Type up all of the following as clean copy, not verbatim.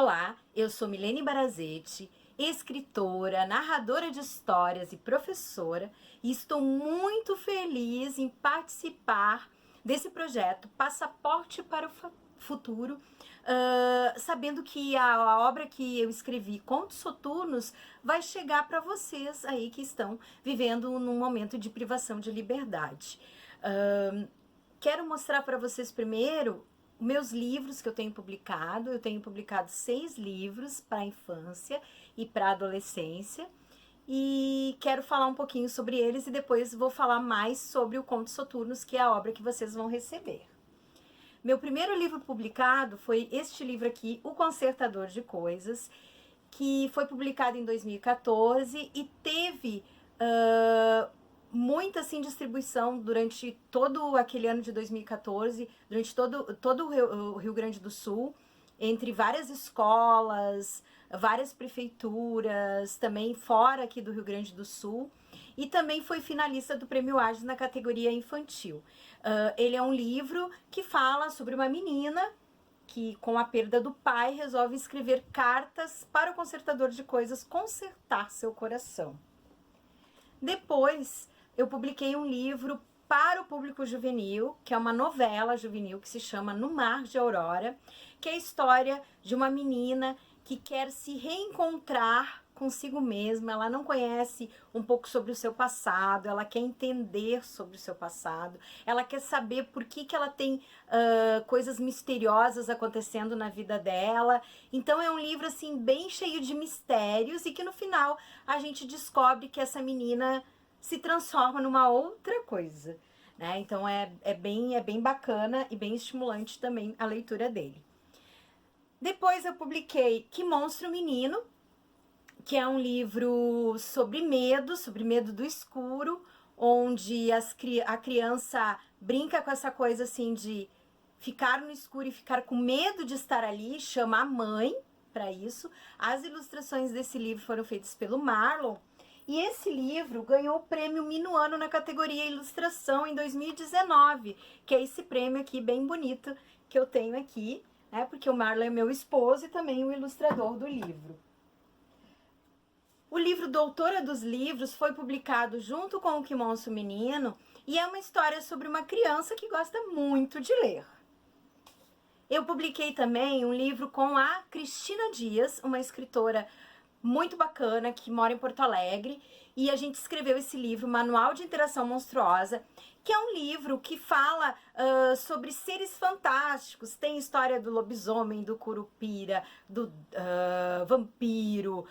Olá, eu sou Milene Barazetti, escritora, narradora de histórias e professora, e estou muito feliz em participar desse projeto Passaporte para o Futuro, sabendo que a obra que eu escrevi, Contos Soturnos, vai chegar para vocês aí que estão vivendo num momento de privação de liberdade. Quero mostrar para vocês primeiro meus livros que eu tenho publicado. Eu tenho publicado 6 livros para a infância e para a adolescência. E quero falar um pouquinho sobre eles e depois vou falar mais sobre o Contos Soturnos, que é a obra que vocês vão receber. Meu primeiro livro publicado foi este livro aqui, O Consertador de Coisas, que foi publicado em 2014 e teve muita assim, distribuição durante todo aquele ano de 2014, durante todo o Rio Grande do Sul, entre várias escolas, várias prefeituras, também fora aqui do Rio Grande do Sul, e também foi finalista do Prêmio Ages na categoria infantil. Ele é um livro que fala sobre uma menina que, com a perda do pai, resolve escrever cartas para o consertador de coisas consertar seu coração. Depois, eu publiquei um livro para o público juvenil, que é uma novela juvenil que se chama No Mar de Aurora, que é a história de uma menina que quer se reencontrar consigo mesma. Ela não conhece um pouco sobre o seu passado, ela quer entender sobre o seu passado, ela quer saber por que ela tem coisas misteriosas acontecendo na vida dela. Então é um livro assim bem cheio de mistérios e que no final a gente descobre que essa menina se transforma numa outra coisa, né? Então é bem bacana e bem estimulante também a leitura dele. Depois eu publiquei Que Monstro Menino, que é um livro sobre medo do escuro, onde a criança brinca com essa coisa assim de ficar no escuro e ficar com medo de estar ali, chama a mãe para isso. As ilustrações desse livro foram feitas pelo Marlon, e esse livro ganhou o prêmio Minuano na categoria Ilustração em 2019, que é esse prêmio aqui bem bonito que eu tenho aqui, né? Porque o Marlon é meu esposo e também o ilustrador do livro. O livro Doutora dos Livros foi publicado junto com o Que Monstro Menino e é uma história sobre uma criança que gosta muito de ler. Eu publiquei também um livro com a Cristina Dias, uma escritora muito bacana que mora em Porto Alegre, e a gente escreveu esse livro, Manual de Interação Monstruosa, que é um livro que fala sobre seres fantásticos. Tem história do lobisomem, do curupira, do vampiro,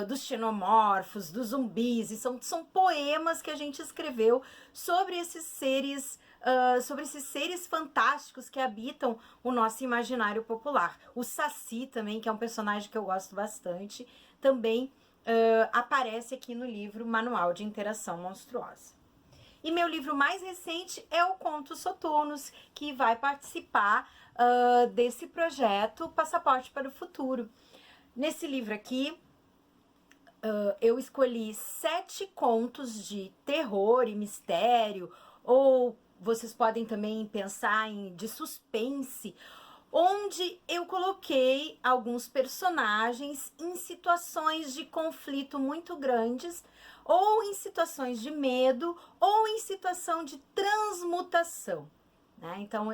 dos xenomorfos, dos zumbis, e são poemas que a gente escreveu sobre esses seres fantásticos que habitam o nosso imaginário popular. O Saci também, que é um personagem que eu gosto bastante, também aparece aqui no livro Manual de Interação Monstruosa. E meu livro mais recente é o Contos Soturnos, que vai participar desse projeto Passaporte para o Futuro. Nesse livro aqui, eu escolhi 7 contos de terror e mistério, ou vocês podem também pensar de suspense, onde eu coloquei alguns personagens em situações de conflito muito grandes, ou em situações de medo, ou em situação de transmutação, né? Então,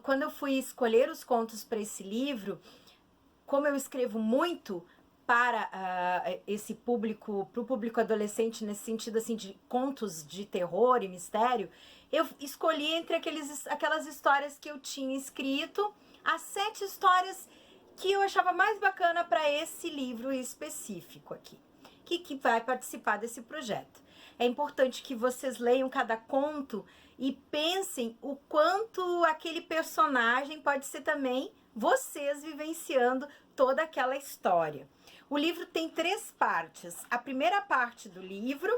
quando eu fui escolher os contos para esse livro, como eu escrevo muito para esse público, para o público adolescente, nesse sentido assim de contos de terror e mistério, eu escolhi entre aquelas histórias que eu tinha escrito, as 7 histórias que eu achava mais bacana para esse livro específico aqui, que vai participar desse projeto. É importante que vocês leiam cada conto e pensem o quanto aquele personagem pode ser também vocês vivenciando toda aquela história. O livro tem 3 partes. A primeira parte do livro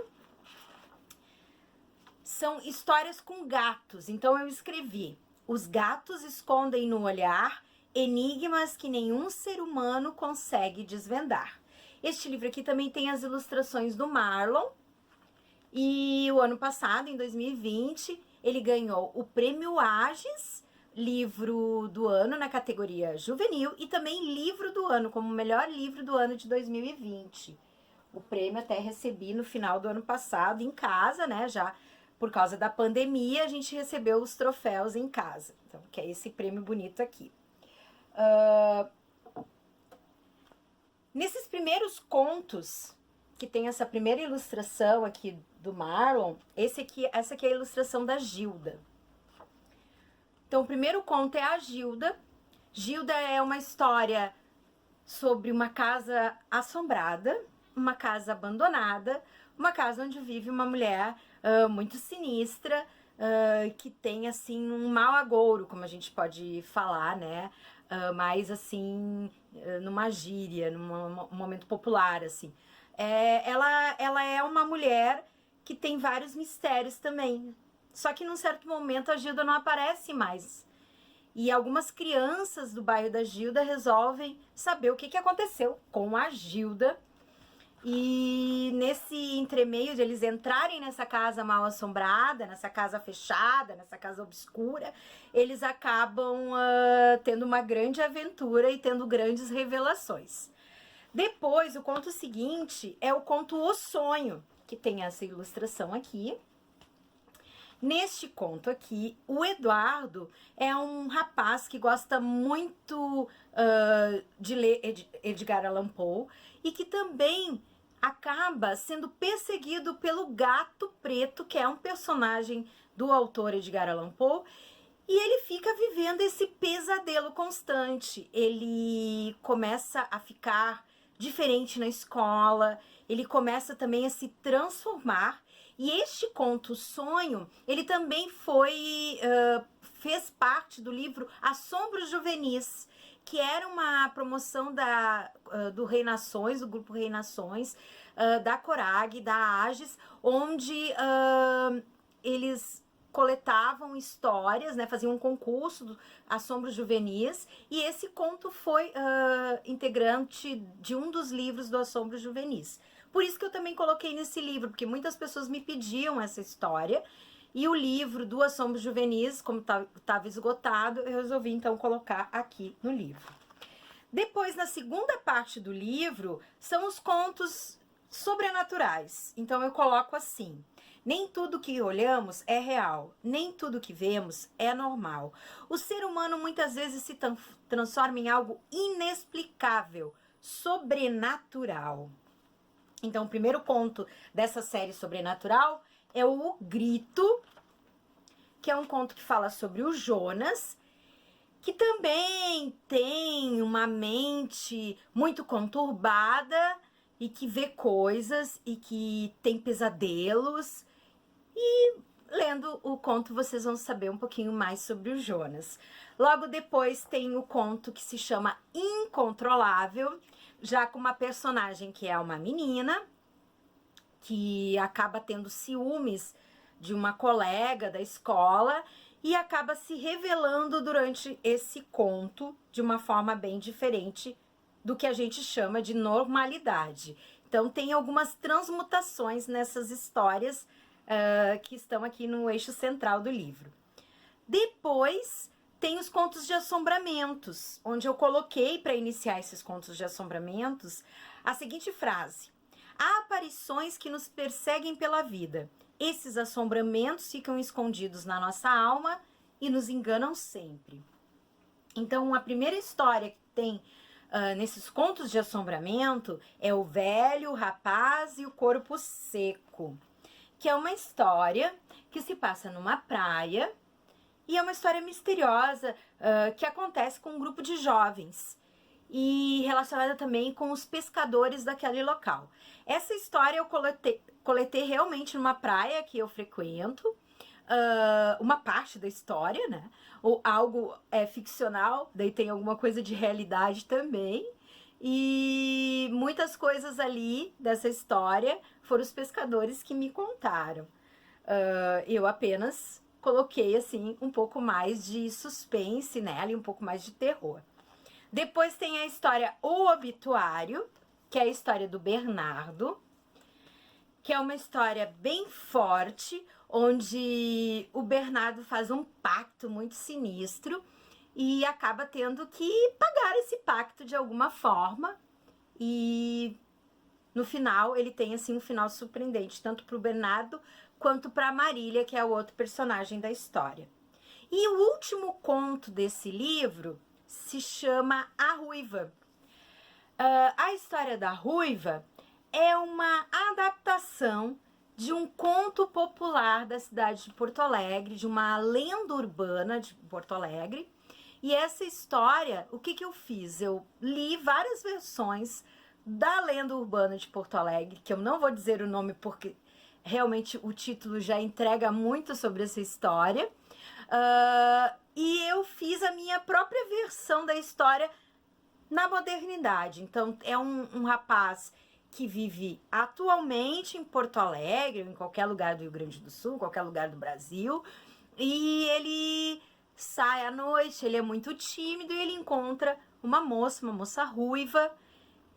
são histórias com gatos. Então eu escrevi: os gatos escondem no olhar enigmas que nenhum ser humano consegue desvendar. Este livro aqui também tem as ilustrações do Marlon. E o ano passado, em 2020, ele ganhou o Prêmio Ages livro do ano na categoria juvenil e também livro do ano, como melhor livro do ano de 2020. O prêmio até recebi no final do ano passado em casa, né? Já por causa da pandemia, a gente recebeu os troféus em casa. Então, que é esse prêmio bonito aqui. Nesses primeiros contos, que tem essa primeira ilustração aqui do Marlon, essa aqui é a ilustração da Gilda. Então, o primeiro conto é a Gilda. Gilda é uma história sobre uma casa assombrada, uma casa abandonada, uma casa onde vive uma mulher muito sinistra, que tem, assim, um mau agouro, como a gente pode falar, né? Mais, assim, numa gíria, num momento popular, assim. Ela é uma mulher que tem vários mistérios também. Só que num certo momento a Gilda não aparece mais. E algumas crianças do bairro da Gilda resolvem saber o que aconteceu com a Gilda. E nesse entremeio de eles entrarem nessa casa mal assombrada, nessa casa fechada, nessa casa obscura, eles acabam tendo uma grande aventura e tendo grandes revelações. Depois, o conto seguinte é o conto O Sonho, que tem essa ilustração aqui. Neste conto aqui, o Eduardo é um rapaz que gosta muito de ler Edgar Allan Poe e que também acaba sendo perseguido pelo Gato Preto, que é um personagem do autor Edgar Allan Poe, e ele fica vivendo esse pesadelo constante. Ele começa a ficar diferente na escola, ele começa também a se transformar. E este conto, Sonho, ele também fez parte do livro Assombros Juvenis, que era uma promoção do Rei Nações, do grupo Rei Nações, da Corag, da Agis, onde eles coletavam histórias, né, faziam um concurso do Assombros Juvenis, e esse conto foi integrante de um dos livros do Assombros Juvenis. Por isso que eu também coloquei nesse livro, porque muitas pessoas me pediam essa história, e o livro do Assombros Juvenis, como estava esgotado, eu resolvi então colocar aqui no livro. Depois, na segunda parte do livro, são os contos sobrenaturais. Então eu coloco assim: nem tudo que olhamos é real, nem tudo que vemos é normal. O ser humano muitas vezes se transforma em algo inexplicável, sobrenatural. Então, o primeiro conto dessa série sobrenatural é o Grito, que é um conto que fala sobre o Jonas, que também tem uma mente muito conturbada e que vê coisas e que tem pesadelos. E lendo o conto vocês vão saber um pouquinho mais sobre o Jonas. Logo depois tem o conto que se chama Incontrolável, já com uma personagem que é uma menina, que acaba tendo ciúmes de uma colega da escola e acaba se revelando durante esse conto de uma forma bem diferente do que a gente chama de normalidade. Então tem algumas transmutações nessas histórias que estão aqui no eixo central do livro. Depois tem os contos de assombramentos, onde eu coloquei para iniciar esses contos de assombramentos a seguinte frase: há aparições que nos perseguem pela vida. Esses assombramentos ficam escondidos na nossa alma e nos enganam sempre. Então, a primeira história que tem nesses contos de assombramento é O Velho, o Rapaz e o Corpo Seco, que é uma história que se passa numa praia. E é uma história misteriosa que acontece com um grupo de jovens e relacionada também com os pescadores daquele local. Essa história eu coletei realmente numa praia que eu frequento, uma parte da história, né? Ou algo ficcional, daí tem alguma coisa de realidade também. E muitas coisas ali dessa história foram os pescadores que me contaram. Eu apenas coloquei, assim, um pouco mais de suspense nela e um pouco mais de terror. Depois tem a história O Obituário, que é a história do Bernardo, que é uma história bem forte, onde o Bernardo faz um pacto muito sinistro e acaba tendo que pagar esse pacto de alguma forma. E no final ele tem assim um final surpreendente, tanto para o Bernardo quanto para a Marília, que é o outro personagem da história. E o último conto desse livro se chama A Ruiva. A história da Ruiva é uma adaptação de um conto popular da cidade de Porto Alegre, de uma lenda urbana de Porto Alegre. E essa história, o que eu fiz? Eu li várias versões da lenda urbana de Porto Alegre, que eu não vou dizer o nome porque realmente o título já entrega muito sobre essa história. E eu fiz a minha própria versão da história na modernidade. Então, é um rapaz que vive atualmente em Porto Alegre, ou em qualquer lugar do Rio Grande do Sul, qualquer lugar do Brasil, e ele sai à noite, ele é muito tímido e ele encontra uma moça ruiva,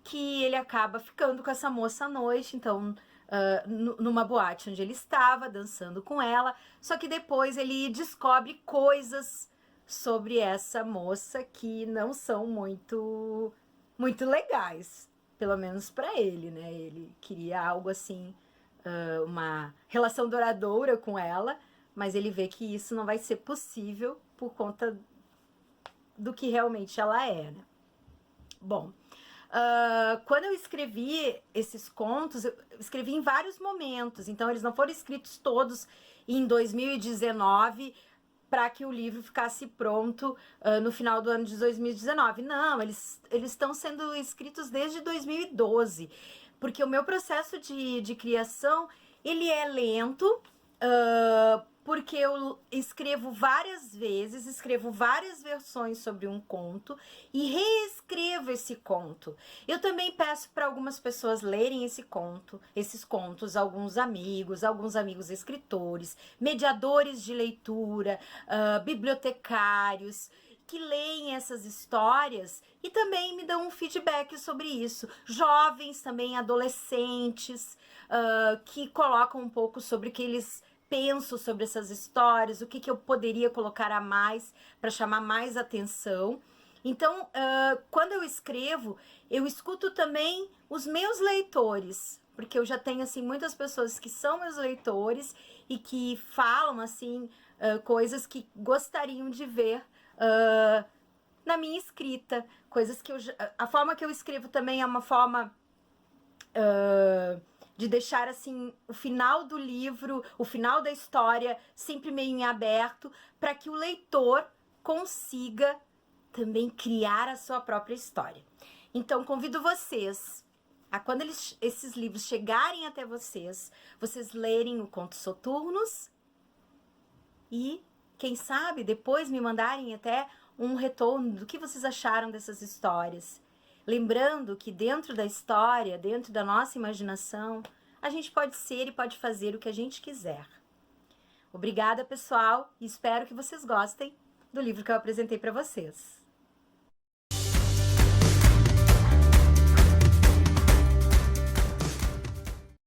que ele acaba ficando com essa moça à noite, então numa boate onde ele estava, dançando com ela, só que depois ele descobre coisas sobre essa moça que não são muito legais, pelo menos para ele, né? Ele queria algo assim, uma relação duradoura com ela, mas ele vê que isso não vai ser possível por conta do que realmente ela é, né? Bom, quando eu escrevi esses contos, eu escrevi em vários momentos, então eles não foram escritos todos em 2019 para que o livro ficasse pronto no final do ano de 2019. Não, eles estão sendo escritos desde 2012, porque o meu processo de criação, ele é lento, porque eu escrevo várias vezes, escrevo várias versões sobre um conto e reescrevo esse conto. Eu também peço para algumas pessoas lerem esses contos, alguns amigos escritores, mediadores de leitura, bibliotecários, que leem essas histórias e também me dão um feedback sobre isso. Jovens também, adolescentes, que colocam um pouco sobre o que eles penso sobre essas histórias, o que eu poderia colocar a mais para chamar mais atenção. Então, quando eu escrevo, eu escuto também os meus leitores, porque eu já tenho assim muitas pessoas que são meus leitores e que falam assim coisas que gostariam de ver na minha escrita, coisas que a forma que eu escrevo também é uma forma de deixar assim o final do livro, o final da história sempre meio em aberto, para que o leitor consiga também criar a sua própria história. Então convido vocês a, quando esses livros chegarem até vocês lerem o Contos Soturnos e, quem sabe, depois me mandarem até um retorno do que vocês acharam dessas histórias. Lembrando que dentro da história, dentro da nossa imaginação, a gente pode ser e pode fazer o que a gente quiser. Obrigada, pessoal, e espero que vocês gostem do livro que eu apresentei para vocês.